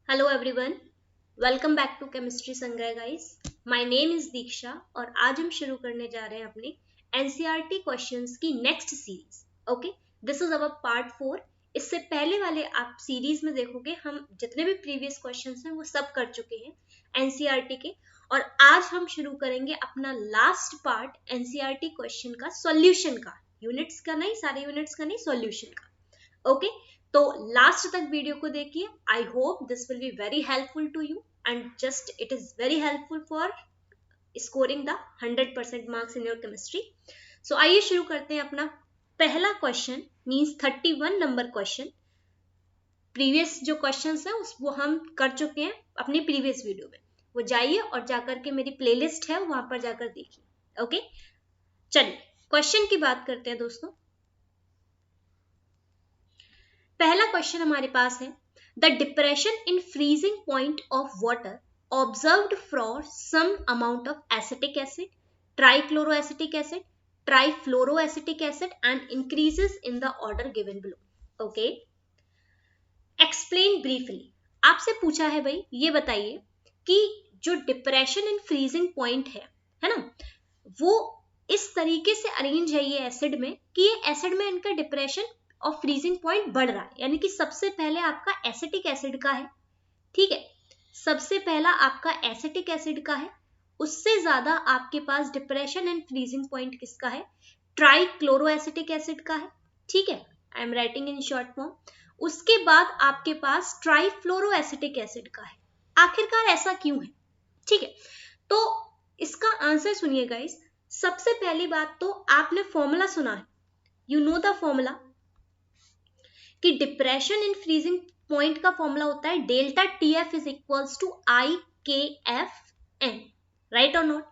Hello everyone, welcome back to chemistry संग्रह guys. My name is Diksha और आज हम शुरू करने जा रहे हैं अपने एनसीईआरटी क्वेश्चंस की next series. Okay, this is our part 4। इससे पहले वाले आप सीरीज में देखोगे हम जितने भी प्रीवियस क्वेश्चंस हैं वो सब कर चुके हैं एनसीईआरटी के, और आज हम शुरू करेंगे अपना लास्ट पार्ट एनसीईआरटी क्वेश्चन का, सॉल्यूशन का, यूनिट्स का नहीं, सारे यूनिट्स का नहीं, सॉल्यूशन का। ओके, तो लास्ट तक वीडियो को देखिए। I hope this will be very helpful to you and just it is very helpful for scoring the 100% marks in your chemistry. So आइए शुरू करते हैं अपना पहला question, means 31 number question. Previous जो क्वेश्चंस हैं वो हम कर चुके हैं अपनी प्रीवियस वीडियो में, वो जाइए और जाकर के मेरी प्लेलिस्ट है वहां पर जाकर देखिए। ओके, चलिए क्वेश्चन की बात करते हैं दोस्तों। पहला क्वेश्चन हमारे पास है, the depression in freezing point of water observed for some amount of acetic acid, trichloroacetic acid, trifluoroacetic acid and increases in the order given below. Okay, explain briefly. आपसे पूछा है भाई ये बताइए कि जो डिप्रेशन इन फ्रीजिंग पॉइंट है ना, वो इस तरीके से अरेंज है ये एसिड में कि ये एसिड में इनका डिप्रेशन और फ्रीजिंग पॉइंट बढ़ रहा है, यानी कि सबसे पहले आपका एसिटिक एसिड का है, ठीक है, सबसे पहला आपका एसिटिक एसिड का है, उससे ज्यादा आपके पास डिप्रेशन एंड फ्रीजिंग पॉइंट किसका है, ट्राइक्लोरोएसिटिक एसिड का है, ठीक है, I am writing in short form. उसके बाद आपके पास ट्राइफ्लोरोएसिटिक एसिड का है। आखिरकार ऐसा क्यों है, ठीक है, तो इसका आंसर सुनिए गाइस। सबसे पहली बात तो आपने फॉर्मूला सुना है, यू नो द फॉर्मूला कि डिप्रेशन इन फ्रीजिंग पॉइंट का फॉर्मूला होता है delta TF is equals to i K F N, right और नॉट।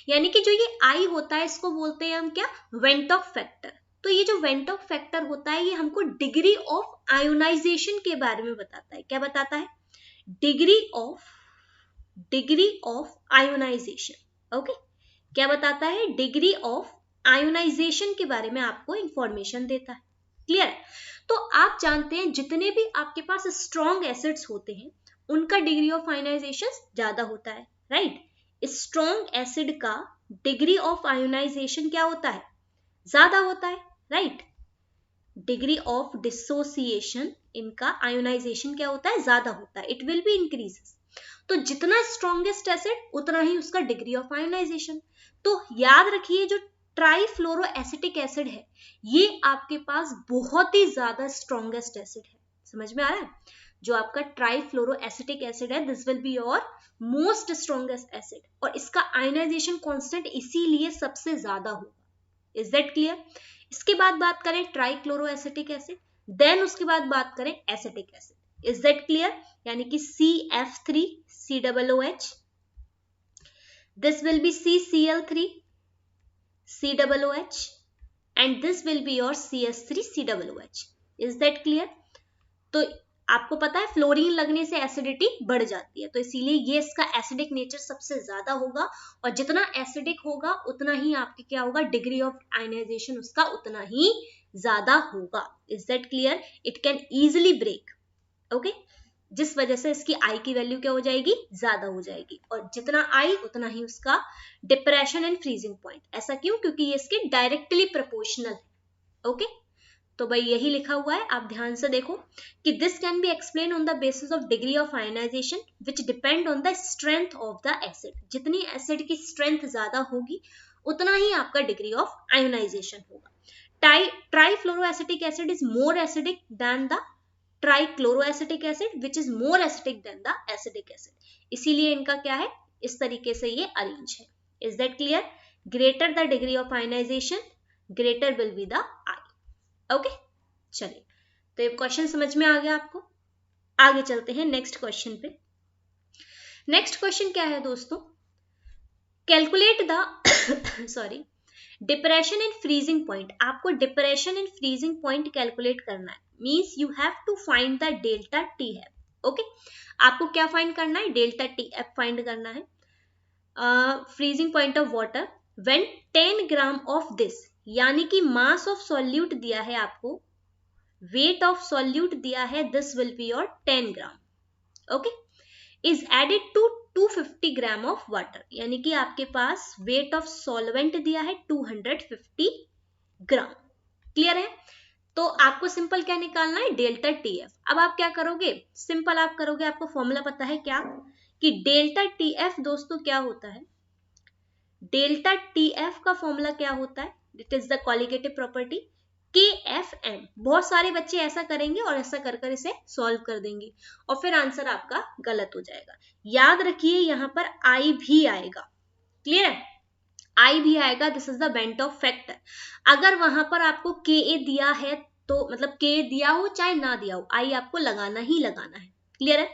यानी कि जो ये आई होता है इसको बोलते हैं हम क्या, वेंटॉक फैक्टर। तो ये जो वेंटॉक फैक्टर होता है ये हमको डिग्री ऑफ आयोनाइजेशन के बारे में बताता है। क्या बताता है? Degree of ionisation. ओके, क्या बताता है? डिग्री ऑफ आयोनाइजेशन के बारे में आपको इंफॉर्मेशन देता है। क्लियर? तो आप जानते हैं जितने भी आपके पास स्ट्रॉन्ग एसिड्स होते हैं उनका डिग्री ऑफ आयोनाइजेशन ज्यादा होता है, राइट। स्ट्रॉन्ग एसिड का डिग्री ऑफ आयोनाइजेशन क्या होता है? ज्यादा होता है, राइट। डिग्री ऑफ डिसोसिएशन इनका आयोनाइजेशन क्या होता है? ज्यादा होता है, इट विल बी इंक्रीजेस। तो जितना स्ट्रॉन्गेस्ट एसिड उतना ही उसका डिग्री ऑफ आयोनाइजेशन। तो याद रखिए जो ट्राइफ्लोरोएसिटिक एसिड है ये आपके पास बहुत ही ज्यादा स्ट्रॉन्गेस्ट एसिड है। समझ में आ रहा है? जो आपका ट्राइफ्लोरोएसिटिक एसिड है this will be your most strongest acid, और इसका आयोनाइजेशन कांस्टेंट इसीलिए सबसे ज्यादा होगा। Is that clear? इसके बाद बात करें ट्राइक्लोरोएसिटिक एसिड, देन उसके बाद बात करें acetic acid. Is that clear? यानी कि CF3 COOH, this will be CCl3 COOH and this will be your CS3 COOH. Is that clear? तो आपको पता है फ्लोरीन लगने से एसिडिटी बढ़ जाती है, तो इसीलिए ये इसका एसिडिक नेचर सबसे ज्यादा होगा, और जितना एसिडिक होगा उतना ही आपके क्या होगा, डिग्री ऑफ आयनाइजेशन उसका उतना ही ज्यादा होगा। Is that clear? It can easily break, okay, जिस वजह से इसकी आई की वैल्यू क्या हो जाएगी, ज्यादा हो जाएगी, और जितना आई उतना ही उसका डिप्रेशन एंड फ्रीजिंग पॉइंट। ऐसा क्यों? क्योंकि ये इसके डायरेक्टली प्रोपोर्शनल है। ओके, तो भाई यही लिखा हुआ है, आप ध्यान से देखो कि this can be explain on the basis of degree of ionization which depend on the strength of the acid. जितनी एसिड की स्ट्रेंथ ज्यादा होगी उतना ही आपका डिग्री ऑफ आयोनाइजेशन होगा। Trifluoroacetic acid is more acidic than the trichloroacetic acid which is more acidic than the acidic acid, इसीलिए इनका क्या है, इस तरीके से ये अरेंज है। Is that clear? Greater the degree of ionization greater will be the I. Okay, चलिए, तो ये क्वेश्चन समझ में आ गया आपको। आगे चलते हैं नेक्स्ट क्वेश्चन पे। नेक्स्ट क्वेश्चन क्या है दोस्तों, calculate the sorry depression in freezing point. आपको depression in freezing point calculate करना है, means you have to find the delta TF. Okay, आपको क्या फाइंड करना है, डेल्टा टीएफ फाइंड करना है freezing point of water when 10 gram of this, यानी कि मास ऑफ सॉल्यूट दिया है आपको, वेट ऑफ सॉल्यूट दिया है, this will be your 10 gram. Okay, is added to 250 gram of water, यानी कि आपके पास वेट ऑफ सॉल्वेंट दिया है 250 ग्राम। क्लियर है? तो आपको सिंपल क्या निकालना है, डेल्टा टीएफ। अब आप क्या करोगे, सिंपल आप करोगे, आपको फॉर्मूला पता है क्या, कि डेल्टा टीएफ दोस्तों क्या होता है, डेल्टा टीएफ का फॉर्मूला क्या होता है, it is the colligative property KFM। बहुत सारे बच्चे ऐसा करेंगे और ऐसा कर कर इसे सॉल्व कर देंगे और फिर आंसर आपका गलत हो जाएगा। याद रखिए यहाँ पर I भी आएगा, क्लियर है, I भी आएगा, this is the bent of factor. अगर वहां पर आपको KA दिया है तो मतलब KA दिया हो चाहे ना दिया हो, I आपको लगाना ही लगाना है। क्लियर है?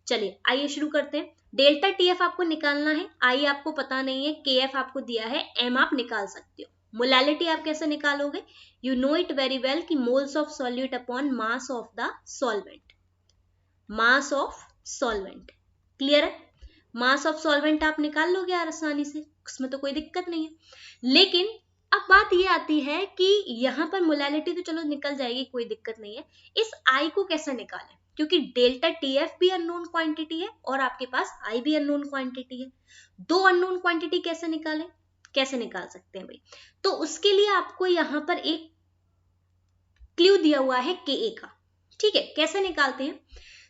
चलिए आइए शुरू करते हैं। डेल्टा TF आपको निकालना है, I आपको पता नहीं है, KF आपको दिया है, M आप निकाल सकते हो। मोलैलिटी आप कैसे निकालोगे, you know it very well कि moles of solute upon mass of the solvent, mass of solvent. Clear है? मास ऑफ सॉल्वेंट आप निकाल लोगे यार आसानी से, उसमें तो कोई दिक्कत नहीं है। लेकिन अब बात ये आती है कि यहाँ पर मोलैलिटी तो चलो निकल जाएगी, कोई दिक्कत नहीं है, इस I को कैसे निकालें, क्योंकि डेल्टा TF भी अननोन क्वांटिटी है और आपके पास I भी अननोन क्वांटिटी है। दो अननोन क्वांटिटी कैसे निकालें, कैसे निकाल सकते हैं भाई, तो उसके लिए आपको यहाँ पर एक क्लू दिया हुआ है KA का। ठीक है, कैसे निकालते हैं,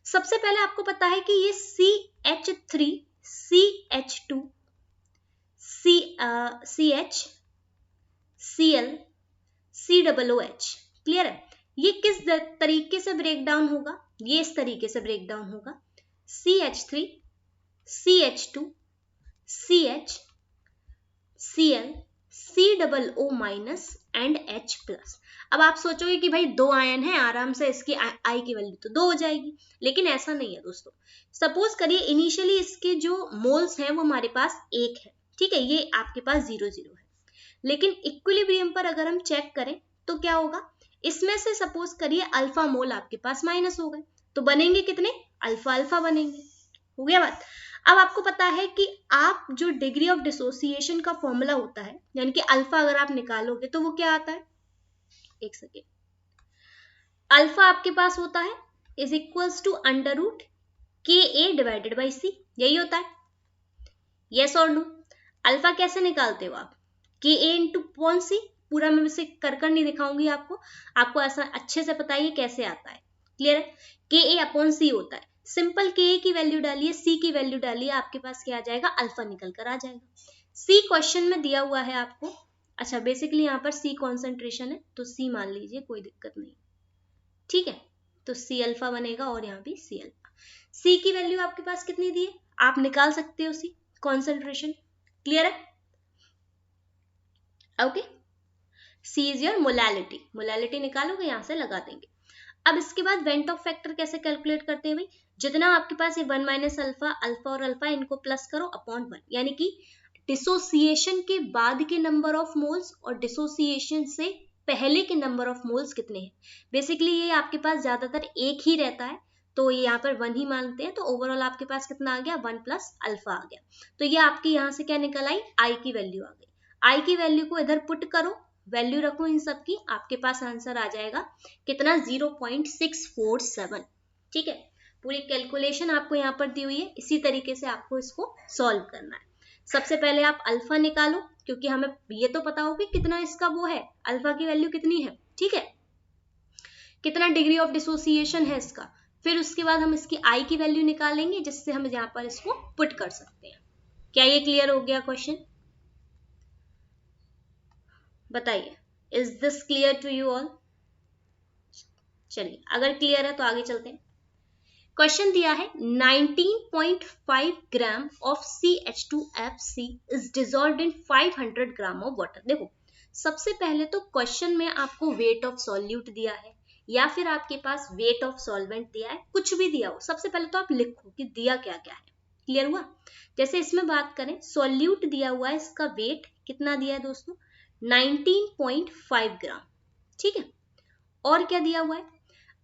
सबसे पहले आपको पता है कि ये CH3 CH2 CH Cl COOH। Clear है? ये किस तरीके से ब्रेक डाउन होगा, ये इस तरीके से ब्रेक डाउन होगा, CH3 CH2 CH Cl COO minus and H plus. अब आप सोचोगे कि भाई दो आयन है, आराम से इसकी I की वैल्यू तो 2 हो जाएगी, लेकिन ऐसा नहीं है दोस्तों। सपोज करिए इनिशियली इसके जो मोल्स हैं वो हमारे पास 1 है, ठीक है, ये आपके पास 0 0 है, लेकिन इक्विलिब्रियम पर अगर हम चेक करें तो क्या होगा, इसमें से सपोज करिए अल्फा मोल आपके पास माइनस हो गए, तो बनेंगे कितने, अल्फा अल्फा बनेंगे। हो गया बात। अब आपको पता है कि आप जो डिग्री ऑफ डिसोसिएशन का फॉर्मूला होता है, यानी कि अल्फा अगर आप निकालोगे तो वो क्या आता है, एक सेकेंड, अल्फा आपके पास होता है is equals to under root KA divided by C, यही होता है, यस और नो। अल्फा कैसे निकालते हो आप, KA इंटू अपॉन C, पूरा मैं इसे कर नहीं दिखाऊंगी आपको ऐसा अच्छे से पता है कैसे आता है। क्लियर है? KA अपॉन C होता है, सिंपल KA की वैल्यू डालिए, C की वैल्यू डालिए, आपके पास क्या आ जाएगा, अल्फा निकल कर आ जाएगा। C क्वेश्चन में दिया हुआ है आपको, अच्छा बेसिकली यहाँ पर C कॉन्सेंट्रेशन है तो C मान लीजिए, कोई दिक्कत नहीं, ठीक है, तो C अल्फा बनेगा और यहाँ भी C अल्फा। C की वैल्यू आपके पास कितनी दी है, आप निकाल सकते हो C कॉन्सेंट्रेशन। क्लियर है? Okay, C is your molality, molality निकालोगे यहां से लगा देंगे। अब इसके बाद वेंट ऑफ फैक्टर कैसे कैलकुलेट करते हैं भाई, जितना आपके पास ये 1 माइनस अल्फा, अल्फा और अल्फा इनको प्लस करो अपॉन 1, यानी कि डिसोसिएशन के बाद के नंबर ऑफ मोल्स और डिसोसिएशन से पहले के नंबर ऑफ मोल्स कितने हैं। बेसिकली ये आपके पास ज्यादातर एक ही रहता है, तो ये यहाँ पर 1 ही मानते हैं, तो ओवरऑल आपके पास कितना आ गया, 1 प्लस अल्फा आ गया। तो ये आपके यहाँ से क्या निकल आई, I की वैल्यू आ गई। I की वैल्यू को इधर पुट करो, वैल्यू रखो इन सब की, आपके पास आंसर आ जाएगा कितना, 0.647। ठीक है, पूरी कैलकुलेशन आपको यहाँ पर दी हुई है, इसी तरीके से आपको इसको सॉल्व करना है। सबसे पहले आप अल्फा निकालो, क्योंकि हमें ये तो पता होगा कितना इसका वो है, अल्फा की वैल्यू कितनी है, ठीक है, कितना डिग्री ऑफ डिसोसिएशन है इसका। फिर उसके बाद हम इसकी I की वैल्यू निकालेंगे, जिससे हम यहाँ पर इसको पुट कर सकते हैं। क्या ये क्लियर हो गया क्वेश्चन, बताइए, is this clear to you all. चलिए अगर क्लियर है तो आगे चलते हैं। क्वेश्चन दिया है 19.5 gram of CH2FC is dissolved in 500 gram of water. देखो सबसे पहले तो क्वेश्चन में आपको वेट ऑफ सॉल्यूट दिया है या फिर आपके पास वेट ऑफ सॉल्वेंट दिया है, कुछ भी दिया हो, सबसे पहले तो आप लिखो कि दिया क्या क्या है। क्लियर हुआ? जैसे इसमें बात करें, सॉल्यूट दिया हुआ है, इसका वेट कितना दिया है दोस्तों, 19.5 ग्राम, ठीक है। और क्या दिया हुआ है,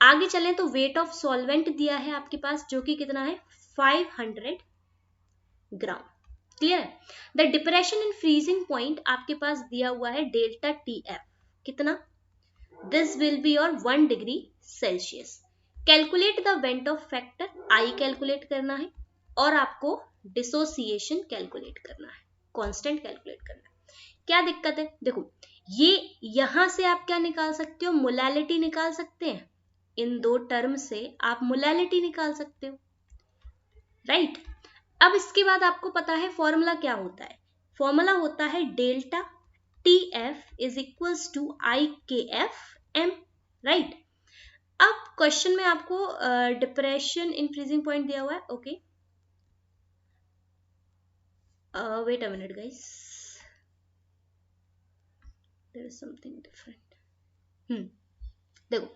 आगे चलें तो वेट ऑफ सॉल्वेंट दिया है आपके पास, जो कि कितना है, 500 ग्राम। क्लियर है? The depression in freezing point आपके पास दिया हुआ है डेल्टा TF, कितना, this will be your 1 degree Celsius. Calculate the went of factor, I calculate करना है, और आपको डिसोसिएशन कैलकुलेट करना है, कांस्टेंट कैलकुलेट करना है। क्या दिक्कत है? देखो ये यहां से आप क्या निकाल सकते हो, मोलैलिटी निकाल सकते हैं, इन दो टर्म से आप मोलैलिटी निकाल सकते हो, राइट। अब इसके बाद आपको पता है फॉर्मूला क्या होता है, फॉर्मूला होता है delta TF is equals to IKFM, right. अब क्वेश्चन में आपको डिप्रेशन इन फ्रीजिंग पॉइंट दिया हुआ है, okay wait a minute guys, there is something different. देखो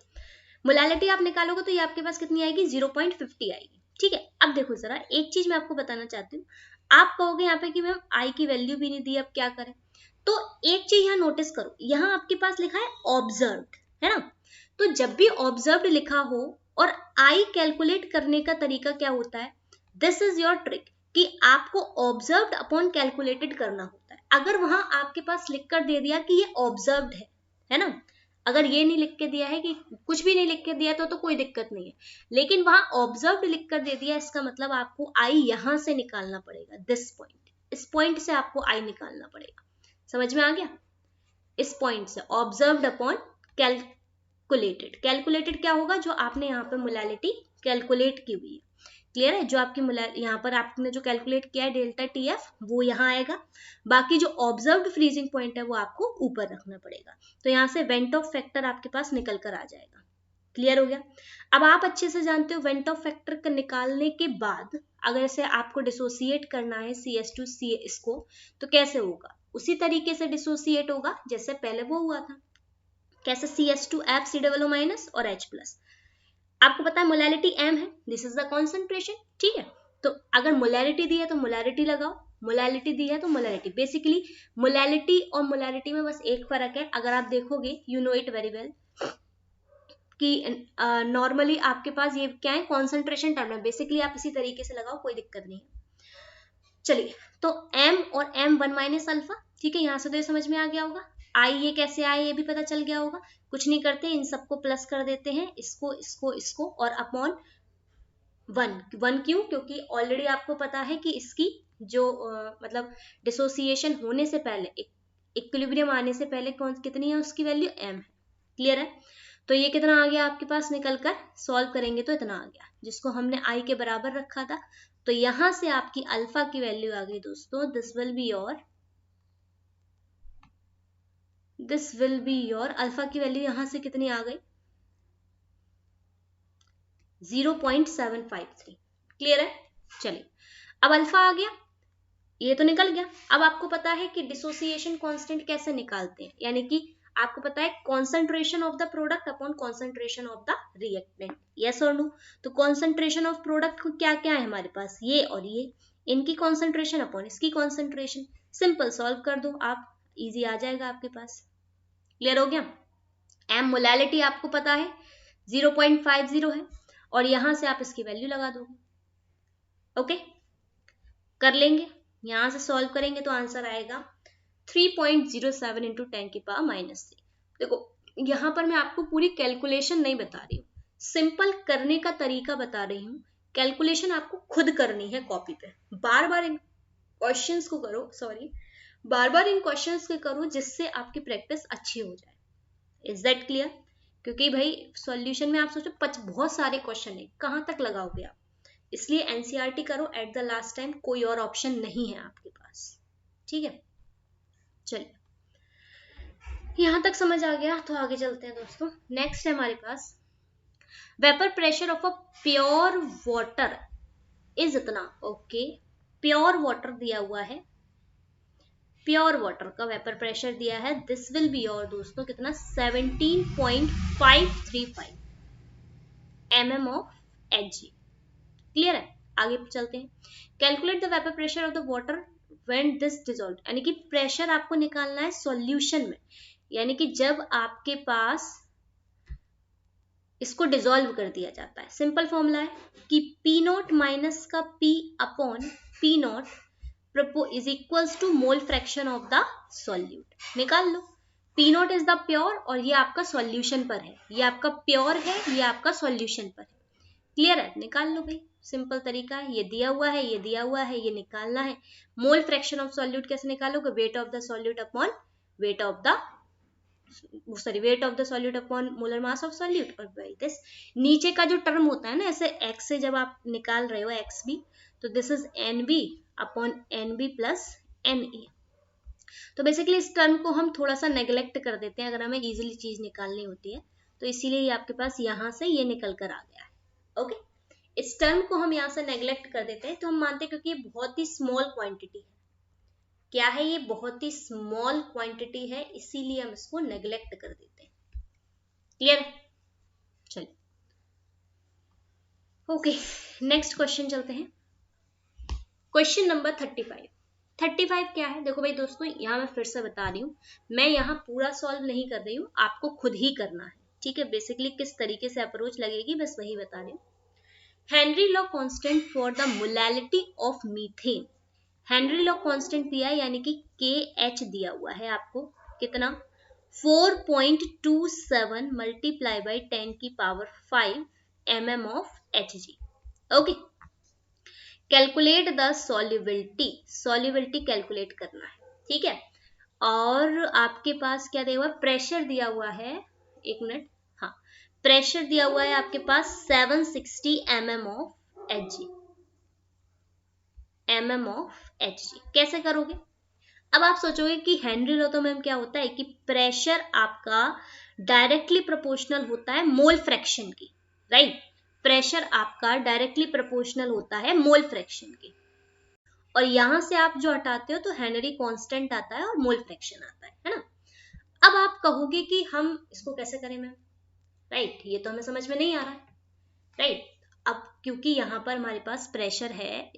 मोलैलिटी आप निकालोगे तो ये आपके पास कितनी आएगी, 0.50 आएगी, ठीक है। अब देखो जरा एक चीज मैं आपको बताना चाहती हूँ, आप कहोगे यहाँ पे कि मैम आई की वैल्यू भी नहीं दी, अब क्या करें। तो एक चीज यहाँ नोटिस करो, यहाँ आपके पास लिखा है ऑब्जर्व्ड, है ना। तो जब भी ऑब्जर्व्ड लिखा हो और आई कैलकुलेट करने का तरीका क्या होता है, दिस इज योर ट्रिक, कि आपको ऑब्जर्व्ड अपॉन कैलकुलेटेड करना होता है। अगर वहां आपके पास लिख कर दे दिया कि ये ऑब्जर्व्ड है ना, अगर ये नहीं लिख के दिया है, कि कुछ भी नहीं लिख के दिया तो कोई दिक्कत नहीं है, लेकिन वहां ऑब्जर्व्ड लिख कर दे दिया, इसका मतलब आपको आई यहां से निकालना पड़ेगा, दिस पॉइंट, इस पॉइंट से आपको आई निकालना पड़ेगा, समझ में आ गया। इस पॉइंट से ऑब्जर्व्ड अपॉन कैलकुलेटेड, कैलकुलेटेड क्या होगा, जो आपने यहाँ पे मोलैलिटी कैलकुलेट की हुई है, क्लियर है, जो आपकी यहाँ पर आपने जो कैलकुलेट किया है डेल्टा TF वो यहाँ आएगा, बाकी जो ऑब्जर्व्ड फ्रीजिंग पॉइंट है वो आपको ऊपर रखना पड़ेगा, तो यहाँ से वेंट ऑफ फैक्टर आपके पास निकल कर आ जाएगा, क्लियर हो गया। अब आप अच्छे से जानते हो वेंट ऑफ फैक्टर का निकालने के बाद अगर इसे आपको डिसोसिएट करना है CS2C इसको, तो कैसे होगा, उसी तरीके से डिसोसिएट होगा जैसे पहले वो हुआ था, कैसे CS2F COO- और H+, आपको पता है मोलैलिटी M है, दिस इज द कॉन्सेंट्रेशन, ठीक है। तो अगर मोलैलिटी दी है तो मोलैलिटी लगाओ, मोलैलिटी दी है तो मोलैलिटी, बेसिकली मोलैलिटी और मोलैलिटी में बस एक फर्क है, अगर आप देखोगे you know it very well कि नॉर्मली आपके पास ये क्या है, कॉन्सेंट्रेशन टर्म है, बेसिकली आप इसी तरीके से लगाओ, कोई दिक्कत नहीं है। चलिए तो M और M1 माइनस अल्फा, ठीक है, यहाँ से तो ये समझ में आ गया होगा, आई ये कैसे आए ये भी पता चल गया होगा, कुछ नहीं करते, इन सबको प्लस कर देते हैं, इसको इसको इसको और अपॉन 1 क्यों, क्योंकि ऑलरेडी आपको पता है कि इसकी जो मतलब डिसोसिएशन होने से पहले, इक्विलिब्रियम आने से पहले कौन कितनी है उसकी वैल्यू M है, क्लियर है। तो ये कितना आ गया आपके पास, निकल कर सॉल्व करेंगे तो इतना आ गया, जिसको हमने आई के बराबर रखा था, तो यहां से आपकी अल्फा की वैल्यू आ गई दोस्तों, this will be your alpha की वैल्यू यहां से कितनी आ गई, 0.753, क्लियर है। चलिए अब अल्फा आ गया, ये तो निकल गया। अब आपको पता है कि डिसोसिएशन कांस्टेंट कैसे निकालते हैं, यानी कि आपको पता है concentration of the product upon concentration of the reactant, yes और नो। तो कॉन्सेंट्रेशन ऑफ प्रोडक्ट को क्या क्या है हमारे पास, ये और ये, इनकी कॉन्सेंट्रेशन अपॉन इसकी कॉन्सेंट्रेशन, सिंपल सॉल्व कर दो आप, इजी आ जाएगा आपके पास, क्लियर हो गया। एम मोलैलिटी आपको पता है 0.50 है, और यहां से आप इसकी वैल्यू लगा दोगे, ओके कर लेंगे, यहां से सॉल्व करेंगे तो आंसर आएगा 3.07 इंटू 10⁻³ देखो यहां पर मैं आपको पूरी कैलकुलेशन नहीं बता रही हूँ, सिंपल करने का तरीका बता रही हूँ, कैलकुलेशन आपको खुद करनी है कॉपी पे, बार बार इन क्वेश्चंस को करो, बार बार इन क्वेश्चंस को करो, जिससे आपकी प्रैक्टिस अच्छी हो जाए, इज दैट क्लियर। क्योंकि भाई सॉल्यूशन में आप सोचो बहुत सारे क्वेश्चन है, कहाँ तक लगाओगे आप, इसलिए एनसीईआरटी करो एट द लास्ट टाइम, कोई और ऑप्शन नहीं है आपके पास, ठीक है। चलिए यहां तक समझ आ गया, तो आगे चलते हैं दोस्तों। नेक्स्ट है हमारे पास vapour pressure of a pure water is इतना, ओके प्योर वाटर दिया हुआ है, प्योर वाटर का वेपर प्रेशर दिया है, दिस विल बी और दोस्तों कितना 17.535 mm ऑफ Hg, क्लियर है। आगे चलते हैं, calculate the vapour pressure of the water when this dissolve, यानी कि प्रेशर आपको निकालना है सॉल्यूशन में, यानी कि जब आपके पास इसको डिसॉल्व कर दिया जाता है, सिंपल फॉर्मूला है कि P0 माइनस का P upon P0 is equals to mole fraction of the solute, निकाल लो। P0 इज द प्योर और ये आपका सॉल्यूशन पर है, ये आपका प्योर है, ये आपका सॉल्यूशन पर है, क्लियर है? निकाल लो भाई, सिंपल तरीका है, ये दिया हुआ है, ये दिया हुआ है, ये निकालना है। मोल फ्रैक्शन ऑफ सॉल्यूट कैसे निकालोगे? Weight of the solute upon weight of the weight of the solute upon molar mass of solute, और बाय दिस नीचे का जो टर्म होता है ना, ऐसे x से जब आप निकाल रहे हो एक्स बी, तो this is N B upon N B plus N A. तो बेसिकली इस टर्म को हम थोड़ा सा नेग्लेक्ट कर देते हैं अगर हमें इजीली चीज निकालनी होती है, तो इसीलिए ये आपके पास यहाँ से ये निकल कर आ गया है। ओके, इस टर्म को हम यहाँ से नेग्लेक्ट कर देते हैं, तो हम मानते हैं क्योंकि ये बहुत ही स्मॉल क्वांटिटी है। क्या है ये? बहुत ही स्मॉल क्वांटिटी है, इसीलिए हम इसको नेग्लेक्ट कर देते हैं। क्लियर? चलिए ओके, नेक्स्ट क्वेश्चन चलते हैं। Question number 35। 35 क्या है? देखो भाई दोस्तों, यहाँ मैं फिर से बता रही हूँ, मैं यहाँ पूरा सॉल्व नहीं कर रही हूँ, आपको खुद ही करना है, ठीक है? बेसिकली किस तरीके से अप्रोच लगेगी बस वही बता रही हूँ। Henry law constant for the molality of methane. Henry law constant दिया है, यानी कि KH दिया हुआ है आपको, कितना? 4.27 मल्टीप्लाई बाई 10 की power 5 mm of Hg। Okay, calculate the solubility, solubility calculate करना है, ठीक है? और आपके पास क्या दिया हुआ है? प्रेशर दिया हुआ है, एक मिनट, हाँ, प्रेशर दिया हुआ है आपके पास 760 mm of Hg, mm of Hg। कैसे करोगे? अब आप सोचोगे कि हेनरी लॉ तो मैम क्या होता है कि प्रेशर आपका डायरेक्टली प्रोपोर्शनल होता है मोल फ्रैक्शन की, राइट? प्रेशर आपका डायरेक्टली प्रोपोर्शनल होता है मोल फ्रैक्शन की, और यहां से आप जो हटाते हो तो हेनरी कांस्टेंट आता है और मोल फ्रैक्शन आता है ना? अब आप कहोगे कि हम इसको कैसे करें मैम, राइट? ये तो हमें समझ में नहीं आ रहा है, राइट? अब क्योंकि यहाँ पर हमारे पास प्रेशर है,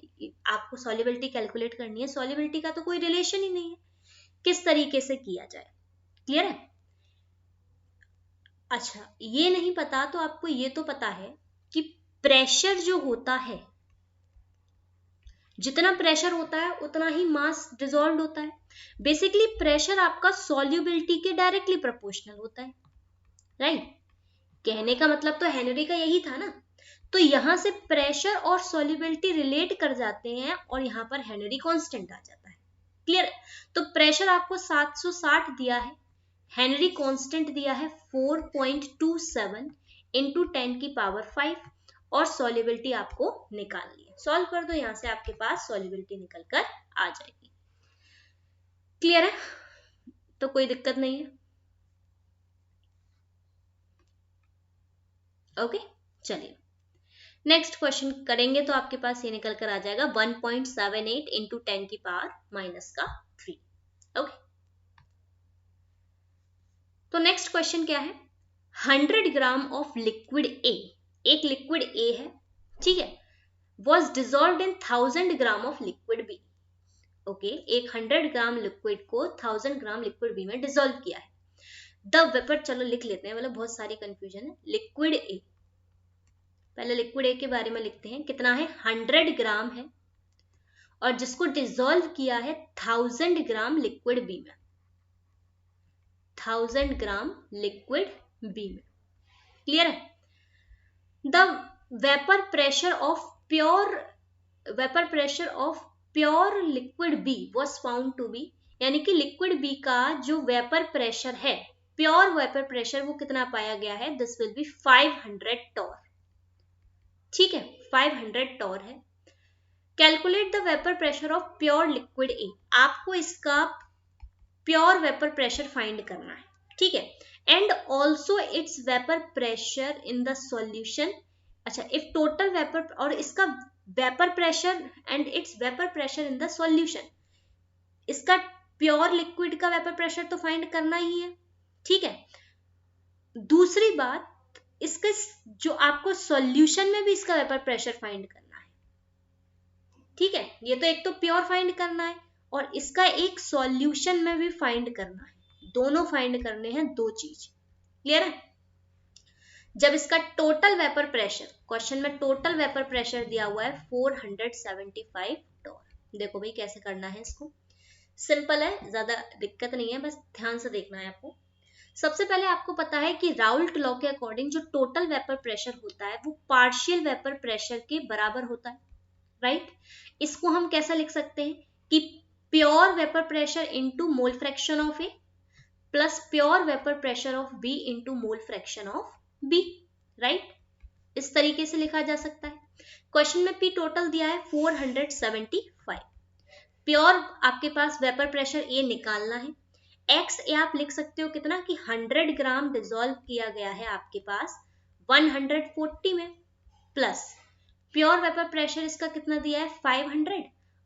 आपको सॉल्युबिलिटी कैलकुलेट करनी है, सॉल्युबिलिटी का तो कोई रिलेशन ही नहीं है, किस तरीके से किया जाए? क्लियर है? अच्छा, ये नहीं पता तो आपको ये तो पता है कि प्रेशर जो होता है, जितना प्रेशर होता है उतना ही मास डिसॉल्व होता है। बेसिकली प्रेशर आपका सॉल्युबिलिटी के डायरेक्टली प्रोपोर्शनल होता है, राइट? कहने का मतलब तो हेनरी का यही था ना, तो यहां से प्रेशर और सॉल्युबिलिटी रिलेट कर जाते हैं और यहां पर हेनरी कांस्टेंट आ जाता है। क्लियर? तो प्रेशर आपको 760 दिया है, हेनरी कांस्टेंट दिया है 4.27 इंटू 10 की पावर 5, और सॉल्युबिलिटी आपको निकालनी है। सॉल्व कर दो, यहां से आपके पास सॉल्युबिलिटी निकल कर आ जाएगी। क्लियर है? तो कोई दिक्कत नहीं है। ओके, चलिए नेक्स्ट क्वेश्चन करेंगे, तो आपके पास ये निकल कर आ जाएगा 1.78 इंटू 10 की पावर माइनस का 3। ओके, तो नेक्स्ट क्वेश्चन क्या है? 100 ग्राम ऑफ लिक्विड ए, एक लिक्विड ए है, ठीक है, was dissolve in 1000 gram of liquid B. Okay, एक 100 ग्राम लिक्विड को 1000 ग्राम लिक्विड बी में डिजोल्व किया है। द वेपर, चलो लिख लेते हैं, मतलब बहुत सारी कंफ्यूजन है। लिक्विड ए, पहले लिक्विड ए के बारे में लिखते हैं, कितना है? 100 ग्राम है, और जिसको डिसॉल्व किया है 1000 ग्राम लिक्विड बी में, 1000 ग्राम लिक्विड बी में। क्लियर है? The vapour pressure of pure liquid B was found to be, यानी कि लिक्विड बी का जो वेपर प्रेशर है, प्योर वेपर प्रेशर, वो कितना पाया गया है? दिस विल बी 500 टॉर, ठीक है, 500 टॉर है। Calculate the vapour pressure of pure liquid A, आपको इसका प्योर वेपर प्रेशर फाइंड करना है, ठीक है, and also it's vapour pressure in the solution. अच्छा, इफ टोटल वेपर, और इसका vapour pressure and it's vapour pressure in the solution, इसका प्योर लिक्विड का वेपर प्रेशर तो फाइंड करना ही है, ठीक है। दूसरी बात, इसके जो आपको सॉल्यूशन में भी इसका वेपर प्रेशर फाइंड करना है, ठीक है। ये तो एक तो प्योर फाइंड करना है और इसका एक सॉल्यूशन में भी फाइंड करना है, दोनों फाइंड करने हैं, दो चीज। क्लियर है? जब इसका टोटल वेपर प्रेशर, क्वेश्चन में टोटल वेपर प्रेशर दिया हुआ है 475 टॉर। देखो भाई कैसे करना है इसको, सिंपल है, ज्यादा दिक्कत नहीं है, बस ध्यान से देखना है आपको। सबसे पहले आपको पता है कि राउल्ट लॉ के अकॉर्डिंग जो टोटल वेपर प्रेशर होता है वो पार्शियल वेपर प्रेशर के बराबर होता है, राइट। इसको हम कैसा लिख सकते हैं कि pure vapour pressure into mole fraction of A plus pure vapour pressure of B into mole fraction of B, right. इस तरीके से लिखा जा सकता है। क्वेश्चन में पी टोटल दिया है 475। प्योर आपके पास वेपर प्रेशर ए निकालना है। एक्स ए आप लिख सकते हो कितना कि 100 ग्राम डिसॉल्व किया गया है आपके पास 140 में, प्लस प्योर वेपर प्रेशर इसका कितना दिया है 500,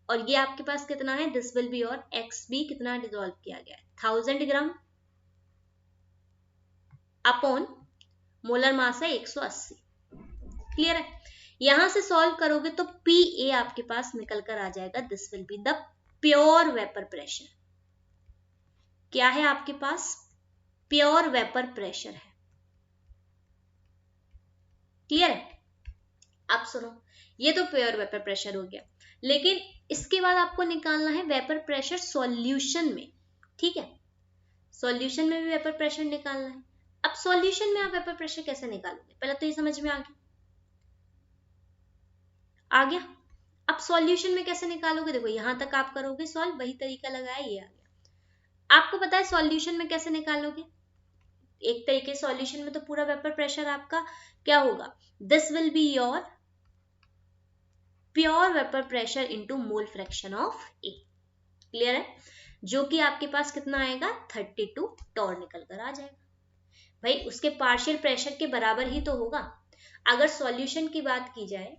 और ये आपके पास कितना है दिस विल बी और एक्स बी कितना डिसॉल्व किया गया है 1000 ग्राम अपॉन मोलर मास है 180। क्लियर है। यहां से सॉल्व करोगे तो पी ए आपके पास निकल कर आ जाएगा, this will be the pure vapour pressure. क्या है आपके पास प्योर वेपर प्रेशर है। क्लियर है। अब सुनो, ये तो प्योर वेपर प्रेशर हो गया, लेकिन इसके बाद आपको निकालना है वेपर प्रेशर सॉल्यूशन में, ठीक है। सॉल्यूशन में भी वेपर प्रेशर निकालना है। अब सॉल्यूशन में आप वेपर प्रेशर कैसे निकालोगे, पहले तो ये समझ में आ गया। अब सॉल्यूशन में कैसे निकालोगे, देखो यहां तक आप करोगे सॉल्व, वही तरीका लगाया, ये आ गया। आपको पता है सॉल्यूशन में कैसे निकालोगे, एक तरीके सॉल्यूशन में तो पूरा वेपर प्रेशर आपका क्या होगा, this will be your pure vapour pressure into mole fraction of A. Clear है। जो कि आपके पास कितना आएगा 32 टॉर निकल कर आ जाएगा। भाई उसके पार्शियल प्रेशर के बराबर ही तो होगा। अगर सॉल्यूशन की बात की जाए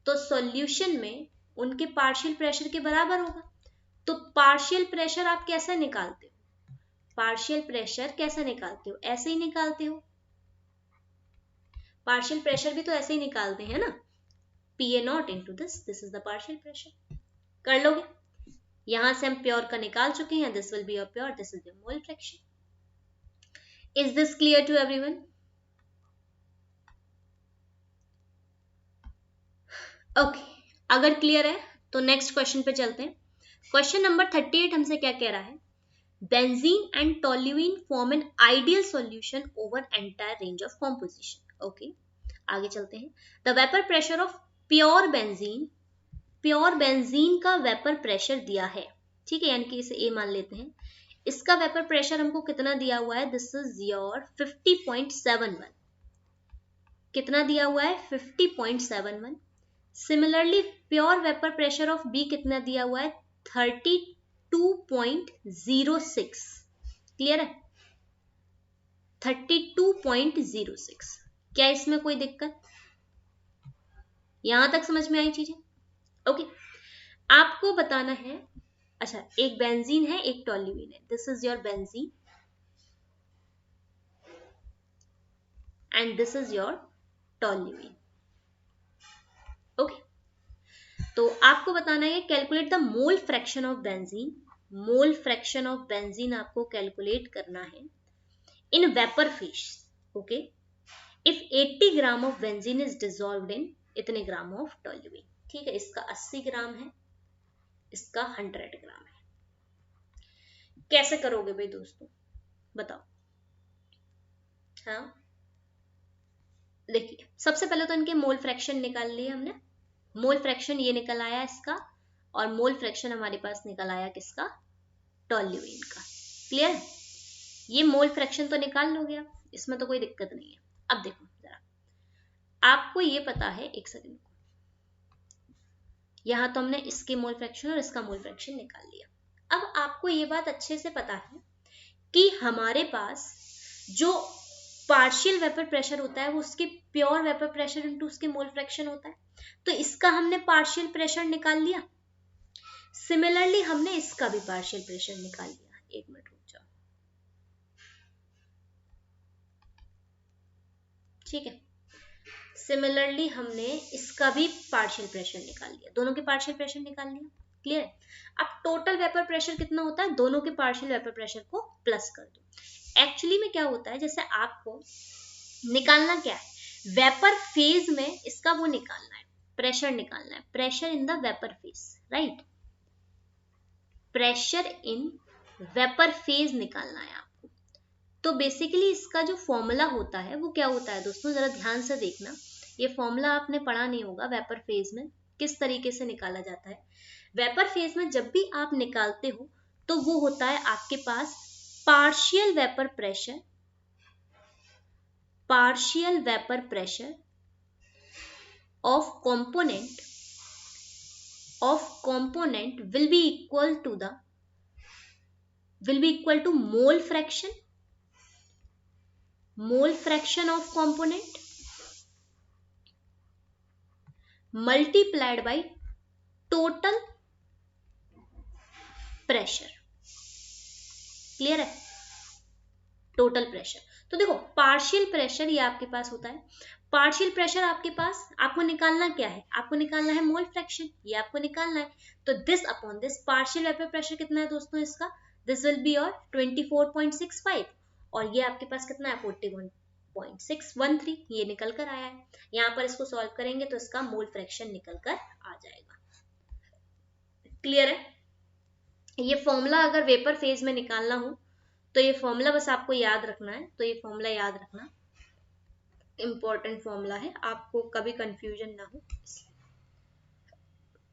तो सॉल्यूशन में उनके पार्शियल प्रेशर के बराबर होगा। तो पार्शियल प्रेशर आप कैसे निकालते हो, पार्शियल प्रेशर कैसे निकालते हो, ऐसे ही निकालते हो। पार्शियल प्रेशर भी तो ऐसे ही निकालते हैं ना, P A not into this is the partial pressure. कर लोगे। यहां से हम प्योर का निकाल चुके हैं, this will be your pure, this is the mole fraction. Is this clear to everyone? Okay, अगर क्लियर है तो नेक्स्ट क्वेश्चन पे चलते हैं। क्वेश्चन नंबर 38 हमसे क्या कह रहा है, benzene and toluene form an ideal solution over entire range of composition. Okay, आगे चलते हैं। The vapour pressure of pure benzene, pure benzene का वेपर प्रेशर दिया है, ठीक है, यानी कि इसे ए मान लेते हैं। इसका वेपर प्रेशर हमको कितना दिया हुआ है, दिस इज योर 50.71। कितना दिया हुआ है 50.71। Similarly pure vapour pressure of B कितना दिया हुआ है 32.06। क्लियर है, 32.06। क्या इसमें कोई दिक्कत, यहां तक समझ में आई चीजें? ओके, आपको बताना है, अच्छा एक बेंजीन है एक टोल्यूइन है, this is your benzene and this is your toluene. Okay, तो आपको बताना है calculate the mole fraction of benzene. Mole fraction of benzene आपको कैलकुलेट करना है in vapour phase. Okay, if 80 gram of benzene is dissolved इन इतने gram of toluene. ठीक है, इसका 80 ग्राम है, इसका 100 ग्राम है। कैसे करोगे भाई दोस्तों, बताओ। हाँ देखिए, सबसे पहले तो इनके मोल फ्रैक्शन निकाल लिए हमने। मोल फ्रैक्शन ये निकल आया इसका, और मोल फ्रैक्शन हमारे पास निकल आया किसका, टोल्यूइन का। क्लियर, ये मोल फ्रैक्शन तो निकाल लोगे आप, इसमें तो कोई दिक्कत नहीं है। अब देखो जरा, आपको ये पता है, एक सेकंड, यहां तो हमने इसके मोल फ्रैक्शन और इसका मोल फ्रैक्शन निकाल लिया। अब आपको ये बात अच्छे से पता है कि हमारे पास जो पार्शियल वेपर प्रेशर होता है वो उसके प्योर वेपर प्रेशर इनटू उसके मोल फ्रैक्शन होता है। तो इसका हमने पार्शियल प्रेशर निकाल लिया। सिमिलरली हमने इसका भी पार्शियल प्रेशर निकाल लिया। एक मिनट रुक जाओ, ठीक है। सिमिलरली हमने इसका भी पार्शियल प्रेशर निकाल लिया, दोनों के पार्शियल प्रेशर निकाल लिया। क्लियर है। अब टोटल वेपर प्रेशर कितना होता है, दोनों के पार्शियल वेपर प्रेशर को प्लस कर दो। एक्चुअली में क्या होता है, जैसे आपको निकालना क्या है, वेपर फेज में इसका वो निकालना है, प्रेशर निकालना है, pressure in the vapour phase, right. Pressure in vapour phase निकालना है आपको। तो बेसिकली इसका जो फॉर्मूला होता है वो क्या होता है दोस्तों, जरा ध्यान से देखना। ये फॉर्मूला आपने पढ़ा नहीं होगा वेपर फेज में किस तरीके से निकाला जाता है। वेपर फेज में जब भी आप निकालते हो तो वो होता है आपके पास partial vapour pressure of component will be equal to mole fraction of component multiplied by total pressure। Clear है? Total pressure. तो देखो पार्शियल प्रेशर ये आपके पास होता है, पार्शियल प्रेशर आपके पास आपको निकालना क्या है, आपको निकालना है मोल फ्रैक्शन, ये आपको निकालना है। तो this upon this partial vapour pressure कितना है दोस्तों इसका, दिस विल बी योर 24.65 और ये आपके पास कितना है 41.613, ये निकल कर आया है। यहाँ पर इसको सॉल्व करेंगे तो इसका मोल फ्रैक्शन निकल कर आ जाएगा। क्लियर है? ये फॉर्मूला अगर वेपर फेज में निकालना हो तो ये फॉर्मूला बस आपको याद रखना है। तो ये फॉर्मूला याद रखना, इंपॉर्टेंट फॉर्मूला है, आपको कभी कंफ्यूजन ना हो।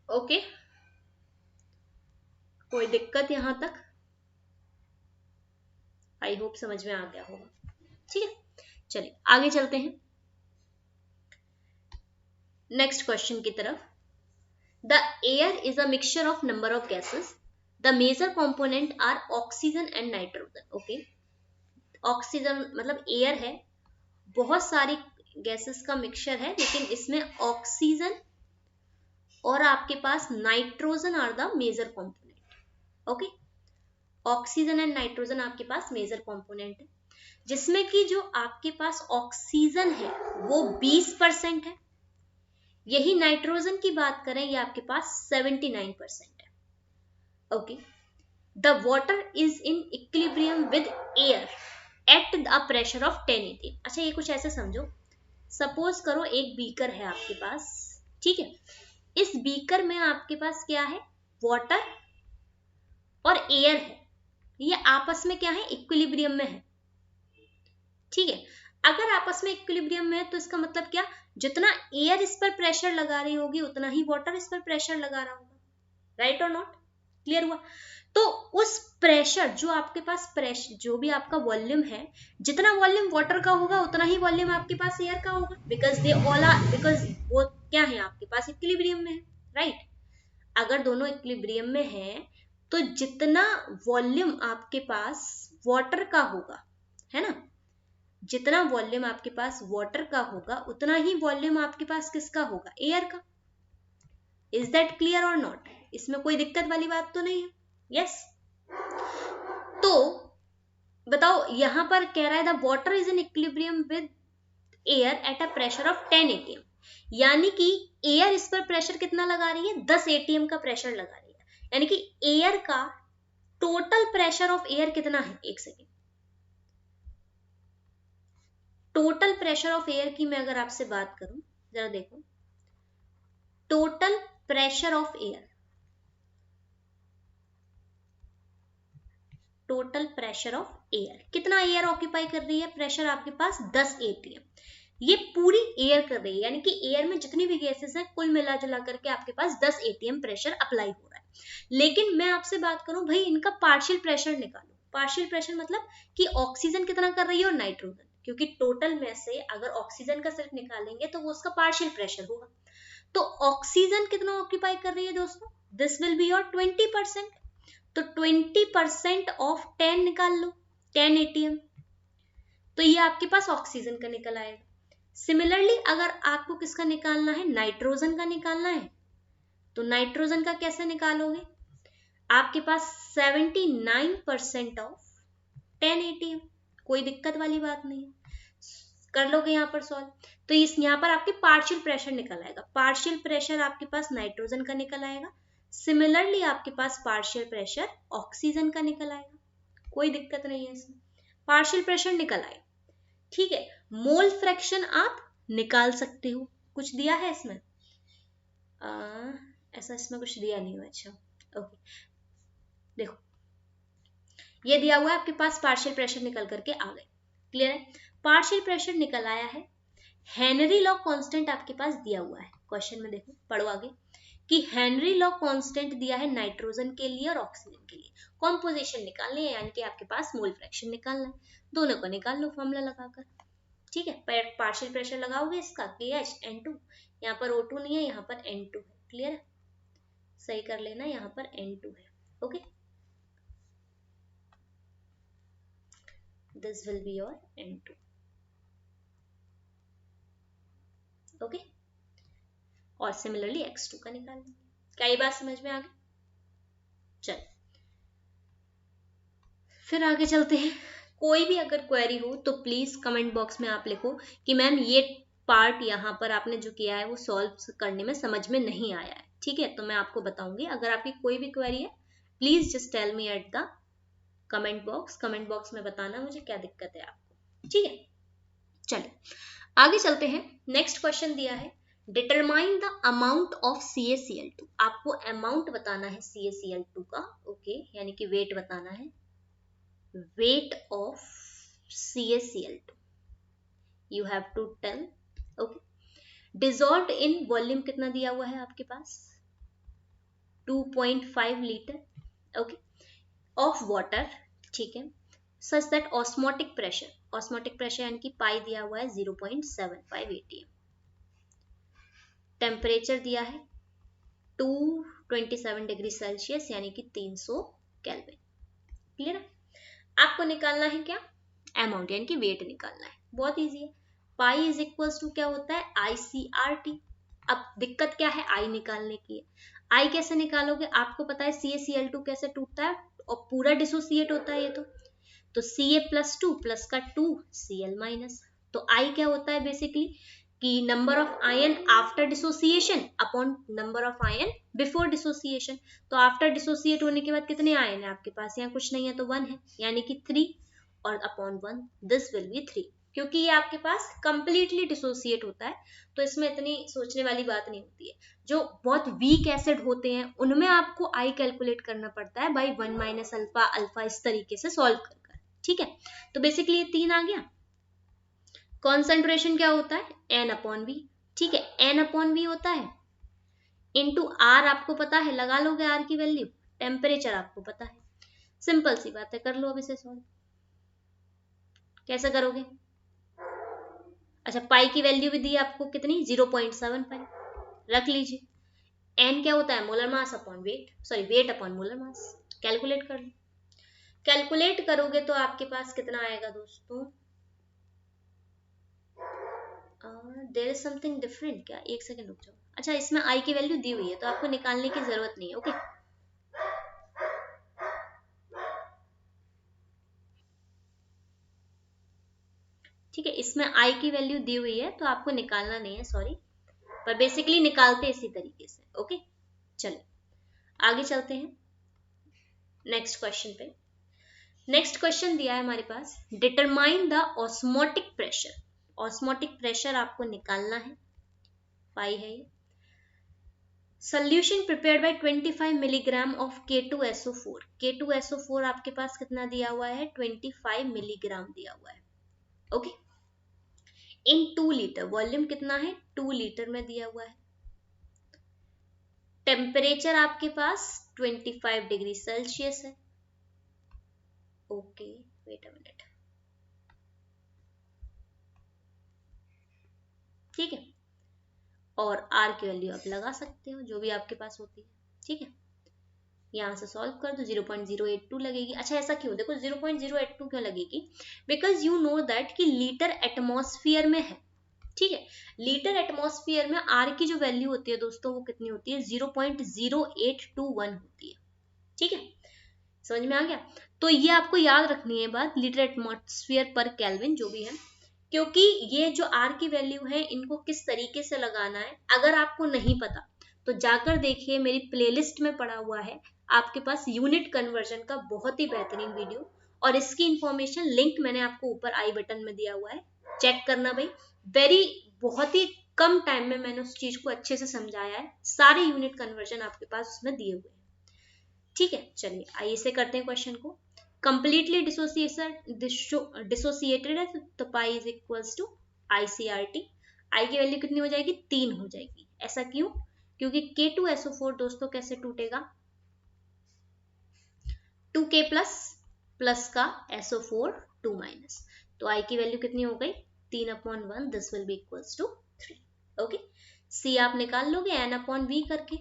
ओके, कोई दिक्कत यहां तक? आई होप समझ में आ गया होगा। ठीक है, चलिए आगे चलते हैं नेक्स्ट क्वेश्चन की तरफ। The air is a mixture of number of gases, the major component are oxygen and nitrogen. Okay, oxygen मतलब एयर है, बहुत सारी गैसेस का मिक्सचर है, लेकिन इसमें ऑक्सीजन और आपके पास nitrogen are the major component. Okay, oxygen and nitrogen आपके पास मेजर कंपोनेंट है, जिसमें कि जो आपके पास ऑक्सीजन है वो 20% है, यही नाइट्रोजन की बात करें ये आपके पास 79% है। Okay, the water is in equilibrium with air at the pressure of 10 atm। अच्छा, ये कुछ ऐसे समझो, सपोज करो एक बीकर है आपके पास, ठीक है, इस बीकर में आपके पास क्या है, वाटर और एयर है, ये आपस में क्या है, इक्विलिब्रियम में है। ठीक है, अगर आपस में इक्विलिब्रियम में है तो इसका मतलब क्या, जितना एयर इस पर प्रेशर लगा रही होगी उतना ही वाटर इस पर प्रेशर लगा रहा होगा। राइट और नॉट? क्लियर हुआ? तो उस प्रेशर जो आपके पास प्रेशर जो भी आपका वॉल्यूम है, जितना वॉल्यूम वाटर का होगा उतना ही वॉल्यूम आपके पास एयर का होगा, बिकॉज वो क्या है आपके पास इक्विलिब्रियम में है। राइट? अगर दोनों इक्विलिब्रियम में है तो जितना वॉल्यूम आपके पास वाटर का होगा, है ना, जितना वॉल्यूम आपके पास वाटर का होगा उतना ही वॉल्यूम आपके पास किसका होगा, एयर का। इज दैट क्लियर और नॉट? इसमें कोई दिक्कत वाली बात तो नहीं है? यस। तो बताओ, यहां पर कह रहा है the water is in equilibrium with air at a pressure of 10 atm, यानी कि एयर इस पर प्रेशर कितना लगा रही है, 10 atm का प्रेशर लगा रही है, यानी कि एयर का टोटल प्रेशर ऑफ एयर कितना है, एक second, total pressure of air की मैं अगर आपसे बात करूं, जरा देखो, total pressure of air, total pressure of air, कितना एयर ऑक्यूपाई कर रही है, प्रेशर आपके पास 10 atm, ये पूरी एयर कर रही है, यानी कि एयर में जितनी भी गैसेस हैं कुल मिला जुला करके आपके पास 10 atm प्रेशर अप्लाई हो रहा है। लेकिन मैं आपसे बात करूं भाई, इनका पार्शियल प्रेशर निकालो। पार्शियल प्रेशर मतलब कि ऑक्सीजन कितना कर रही है और नाइट्रोजन, क्योंकि टोटल में से अगर ऑक्सीजन का सिर्फ निकालेंगे तो वो उसका पार्शियल प्रेशर होगा। तो ऑक्सीजन कितना ऑक्यूपाई कर रही है दोस्तों, दिस विल बी योर 20%। तो 20% ऑफ 10 निकाल लो, 10 atm, तो ये आपके पास ऑक्सीजन का निकल आएगा। सिमिलरली अगर आपको किसका निकालना है, नाइट्रोजन का निकालना है, तो नाइट्रोजन का कैसे निकालोगे, आपके पास 79% ऑफ 10 atm, कोई दिक्कत वाली बात नहीं है, कर लोगे यहाँ पर सॉल्व। तो इस यहाँ पर आपके पार्शियल प्रेशर निकल आएगा, पार्शियल प्रेशर आपके पास नाइट्रोजन का निकल आएगा, सिमिलरली आपके पास पार्शियल प्रेशर ऑक्सीजन का निकल आएगा, कोई दिक्कत नहीं है इसमें, पार्शियल प्रेशर निकल आए। ठीक है, मोल फ्रैक्शन आप निकाल सकते हो, कुछ दिया है इसमें, ऐसा इसमें कुछ दिया नहीं हुआ। अच्छा ओके, देखो ये दिया हुआ है आपके पास, पार्शियल प्रेशर निकल करके आ गए। क्लियर है? पार्शियल प्रेशर निकल आया है, हेनरी लॉ कांस्टेंट आपके पास दिया हुआ है। क्वेश्चन में देखो, पढ़ो आगे कि हेनरी लॉ कांस्टेंट दिया है नाइट्रोजन के लिए और ऑक्सीजन के लिए। कॉम्पोजिशन निकालनी है, यानी कि आपके पास मोल फ्रैक्शन निकालना है। दोनों को निकाल लो फॉर्मूला लगाकर। ठीक है, पार्शियल प्रेशर लगाओगे इसका KH N2, यहाँ पर O2 नहीं है, यहाँ पर N2 है। क्लियर है? सही कर लेना, यहाँ पर N2 है। Okay, this will be your N2। Okay, और सिमिलरली X2 का निकालना। क्या ये बात समझ में आ गई? चल फिर आगे चलते हैं। कोई भी अगर क्वेरी हो तो प्लीज कमेंट बॉक्स में आप लिखो कि मैम ये पार्ट यहाँ पर आपने जो किया है वो सॉल्व करने में समझ में नहीं आया है। ठीक है, तो मैं आपको बताऊंगी। अगर आपकी कोई भी क्वेरी है please just tell me at the comment box में बताना मुझे क्या दिक्कत है आपको। ठीक है, चलिए आगे चलते हैं। नेक्स्ट क्वेश्चन दिया है, determine the amount of CaCl2। आपको अमाउंट बताना है CaCl2 का। ओके, यानी कि वेट बताना है, weight of CaCl2 you have to tell। okay, dissolved in volume कितना दिया हुआ है आपके पास, 2.5 लीटर। Okay, of water. ठीक है, सच दैट ऑस्मोटिक प्रेशर यानी कि पाई दिया हुआ है 0.75 atm। टेम्परेचर दिया है 227 डिग्री सेल्सियस यानी कि 300 केल्विन। क्लियर है? आपको निकालना है क्या, अमाउंट, यानी कि वेट निकालना है। बहुत इजी है, पाई इज इक्वल्स टू क्या होता है, ICRT। अब दिक्कत क्या है, आई निकालने की है। आई कैसे निकालोगे, आपको पता है CaCl2 कैसे टूटता है और पूरा डिसोसिएट होता है ये तो Ca+2 प्लस का 2 Cl माइनस। तो आई क्या होता है बेसिकली कि number of ion after dissociation upon number of ion before dissociation. तो आफ्टर डिसोसिएट होने के बाद कितने आयन है आपके पास, यहाँ कुछ नहीं है तो 1 है, यानी कि 3 और अपॉन 1 दिस विल बी 3। क्योंकि ये आपके पास कंप्लीटली डिसोसिएट होता है तो इसमें इतनी सोचने वाली बात नहीं होती है। जो बहुत वीक एसिड होते हैं उनमें आपको आई कैलकुलेट करना पड़ता है बाई 1 माइनस अल्फा अल्फा, इस तरीके से सॉल्व कर। ठीक है, तो बेसिकली ये 3 आ गया। कॉन्सेंट्रेशन क्या होता है, N/V। ठीक है, N/V होता है इंटू R, आपको पता है, लगा लोगे R की वैल्यू। टेम्परेचर आपको पता है, सिंपल सी बात है, कर लो अब इसे सॉल्व। कैसे करोगे, अच्छा पाई की वैल्यू भी दी आपको कितनी, 0.75 रख लीजिए। N क्या होता है, molar mass upon weight, sorry weight upon molar mass. Calculate कर लो, कैलकुलेट करोगे तो आपके पास कितना आएगा दोस्तों, देयर इज समथिंग डिफरेंट क्या, एक सेकंड रुक जाओ। अच्छा, इसमें आई की वैल्यू दी हुई है तो आपको निकालने की जरूरत नहीं है। ओके, ठीक है, इसमें आई की वैल्यू दी हुई है तो आपको निकालना नहीं है, सॉरी, पर बेसिकली निकालते इसी तरीके से। ओके, चलिए आगे चलते हैं नेक्स्ट क्वेश्चन पे। नेक्स्ट क्वेश्चन दिया है हमारे पास, determine the osmotic pressure. Osmotic pressure आपको निकालना है, पाई है ये। Solution prepared by 25 milligram of K2SO4। K2SO4 आपके पास कितना दिया हुआ है, 25 मिलीग्राम दिया हुआ है। ओके, इन 2 लीटर, वॉल्यूम कितना है, 2 लीटर में दिया हुआ है। टेम्परेचर आपके पास 25 डिग्री सेल्सियस है। ओके, वेट अ मिनट, ठीक है, और R की वैल्यू आप लगा सकते हो जो भी आपके पास होती है। ठीक है, यहाँ से सॉल्व कर दो, 0.082 लगेगी। अच्छा ऐसा क्यों, देखो 0.082 क्यों लगेगी, बिकॉज यू नो दैट कि लीटर एटमॉस्फेयर में है। ठीक है, लीटर एटमॉस्फेयर में R की जो वैल्यू होती है दोस्तों वो कितनी होती है, 0.0821 होती है। ठीक है, समझ में आ गया। तो ये आपको याद रखनी है बात, लीटर एटमॉस्फेयर पर केल्विन जो भी है, क्योंकि ये जो R की वैल्यू है इनको किस तरीके से लगाना है अगर आपको नहीं पता तो जाकर देखिए, मेरी प्लेलिस्ट में पड़ा हुआ है आपके पास यूनिट कन्वर्जन का बहुत ही बेहतरीन वीडियो, और इसकी इंफॉर्मेशन लिंक मैंने आपको ऊपर आई बटन में दिया हुआ है, चेक करना भाई। बहुत ही कम टाइम में मैंने उस चीज को अच्छे से समझाया है, सारे यूनिट कन्वर्जन आपके पास उसमें दिए हुए हैं। ठीक है, चलिए आइए से करते हैं क्वेश्चन को। कंप्लीटली डिसोसिएटेड है तो pi is equals to ICRT। I की वैल्यू कितनी हो जाएगी, 3 हो जाएगी। ऐसा क्यों, क्योंकि K2SO4 दोस्तों कैसे टूटेगा, 2K प्लस का SO4 2 माइनस, तो आई की वैल्यू कितनी हो गई 3/1, this will be equals to 3। Okay, see आप निकाल लोगे N/V करके,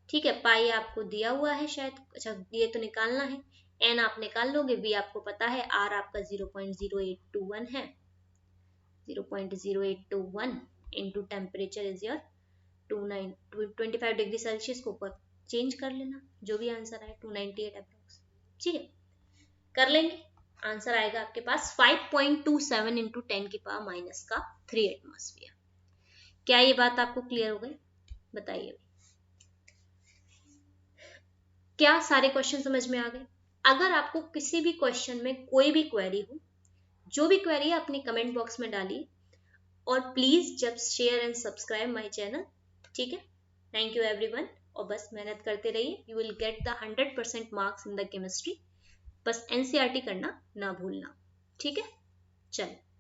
ठीक है। पाई आपको दिया हुआ है शायद, अच्छा ये तो निकालना है। N आप निकाल लोगे, V आपको पता है, R आपका 0.0821 है, 0.0821 into temperature is your 25 degree Celsius को ऊपर चेंज कर लेना, जो भी आंसर आए 298 अप्रोक्स, ठीक है। कर लेंगे, आंसर आएगा आपके पास 5.27 इंटू 10⁻³ एटमॉस्फेयर। क्या ये बात आपको क्लियर हो गई, बताइए क्या सारे क्वेश्चन समझ में आ गए। अगर आपको किसी भी क्वेश्चन में कोई भी क्वेरी हो, जो भी क्वेरी है अपनी कमेंट बॉक्स में डालिए, और प्लीज जब share and subscribe my channel, ठीक है। थैंक यू एवरीवन, और बस मेहनत करते रहिए, you will get the 100% marks in the chemistry. बस NCERT करना ना भूलना, ठीक है। चलो।